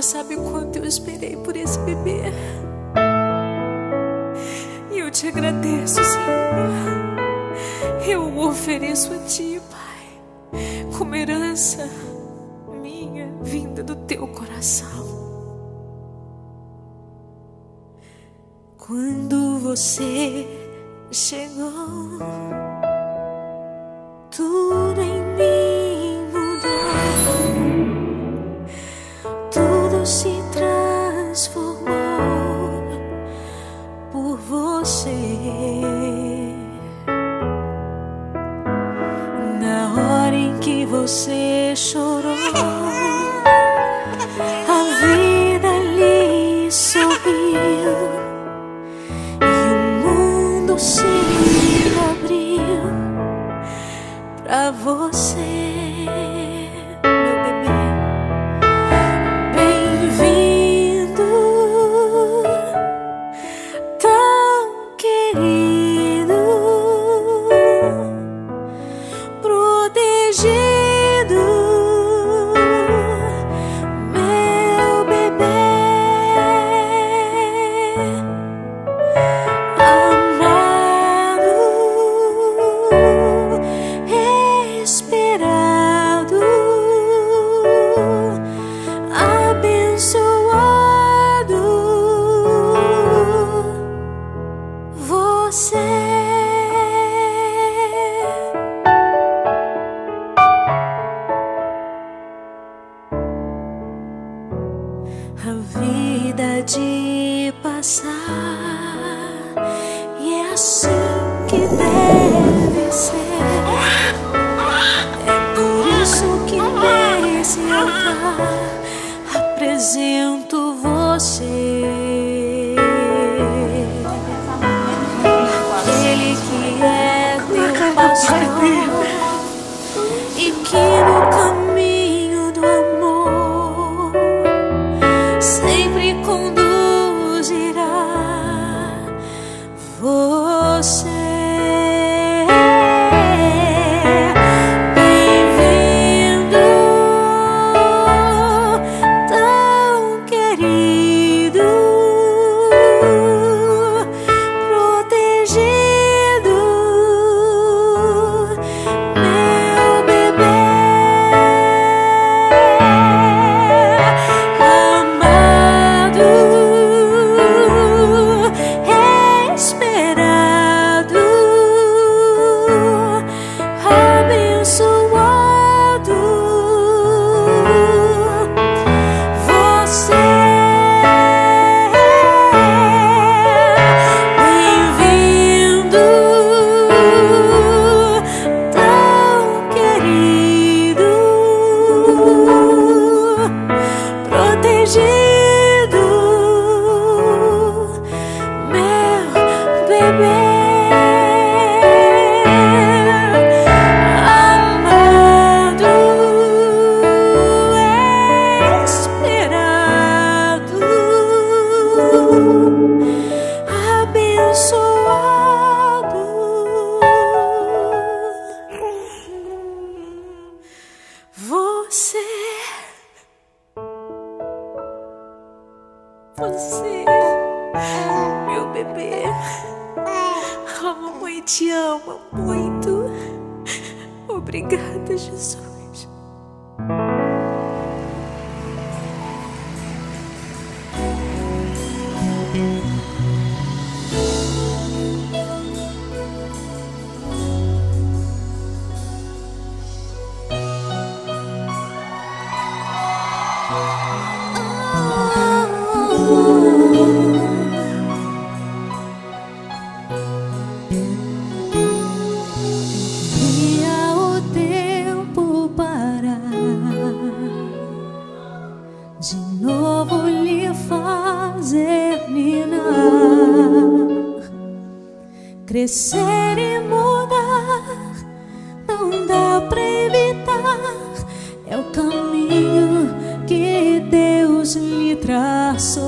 sabe o quanto eu esperei por esse bebê. E eu te agradeço, Senhor. Eu o ofereço a Ti, Pai, como herança minha, vinda do Teu coração. Quando você chegou, tudo em mim mudou, tudo se transformou por você. Na hora em que você chorou, a vida lhe sorriu e o mundo se abriu pra você, meu bebê. Bem-vindo, tão querido, protegido, meu bebê. Esperado, abençoado, você. A vida de passar, e é assim que deve ser. Que nesse altar apresento você, aquele que é teu pastor e que no caminho do amor sempre conduzirá você. Você, meu bebê, a mamãe te ama muito. Obrigada, Jesus. De novo lhe fazer ninar, crescer e mudar, não dá pra evitar. É o caminho que Deus lhe traçou.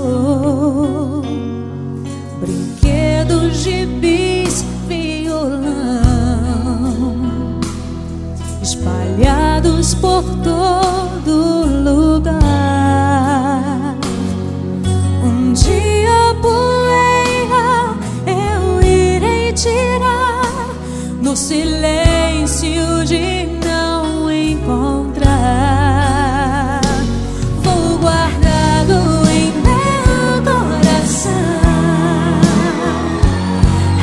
Brinquedos, gibis, violão, espalhados por todo lugar. silêncio de não encontrar. Vou guardá-lo em meu coração.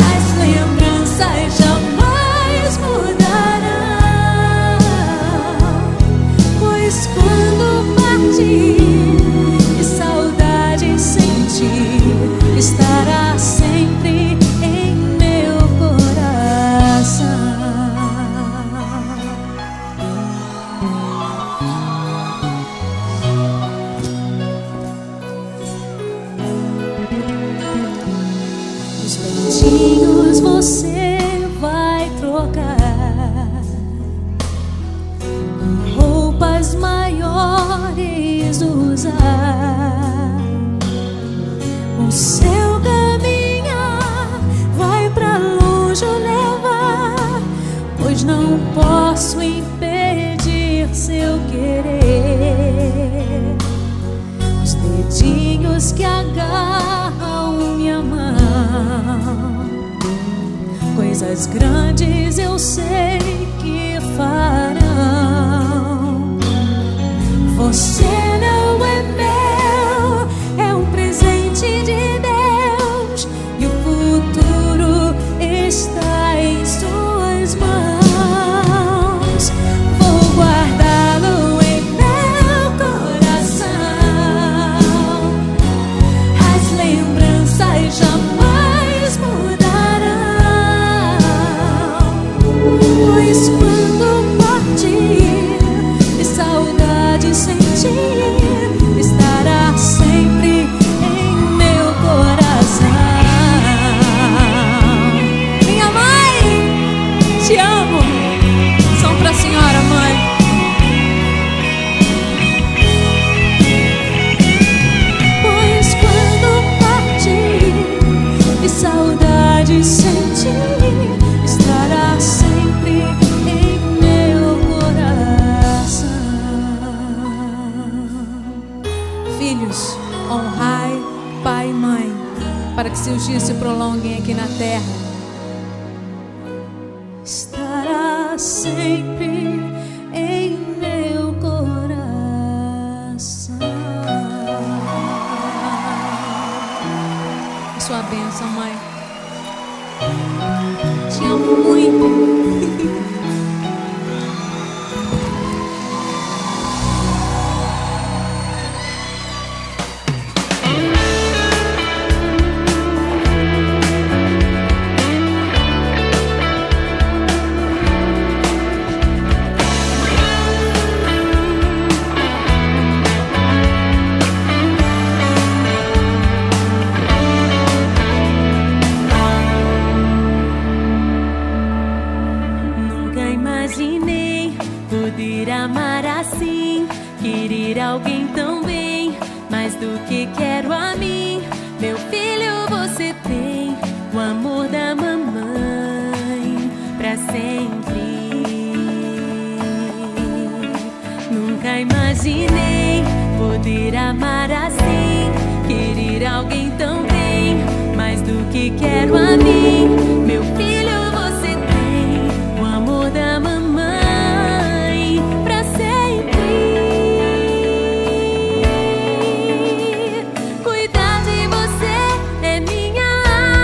As lembranças jamais mudarão, pois quando partir e saudade sentir, estará sempre em meu coração. Os leitinhos você vai trocar, roupas maiores usar. O seu caminhar vai pra longe levar, pois não posso impedir seu querer. Os dedinhos que agarram minha mão, coisas grandes eu sei que farão. Você não é meu, é um presente de Deus, e o futuro está em suas mãos. Vou guardá-lo em meu coração. As lembranças jamais mudarão, pois quando partir e saudade sentir, estará sempre em meu coração. Minha mãe, te amo. São pra senhora, mãe. Pois quando partir e saudade sentir, estará sempre em meu coração. Filhos, honrai pai e mãe, para que seus dias se prolonguem aqui na terra. Estará sempre em meu coração. Sua bênção, mãe. Te amo muito. Imaginei poder amar assim, querer alguém tão bem, mais do que quero a mim. Meu filho, você tem o amor da mamãe pra sempre. Nunca imaginei poder amar assim, querer alguém tão bem, mais do que quero a mim. Meu filho, você tem o amor da mamãe pra sempre. Cuidar de você é minha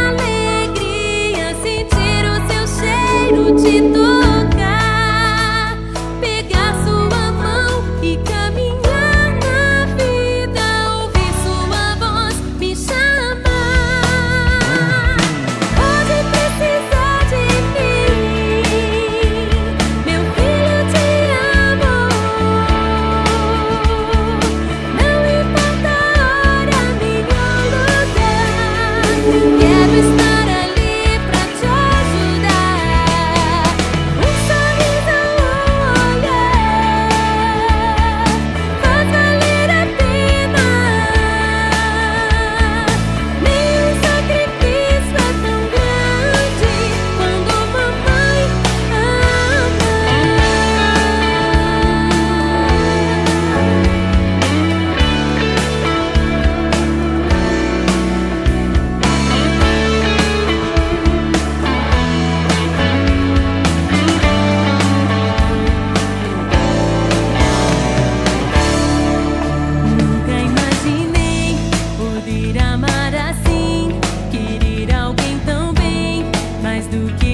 alegria, sentir o seu cheiro, te tocar, pegar sua mão e caminhar na vida, ouvir sua voz me chamar. do que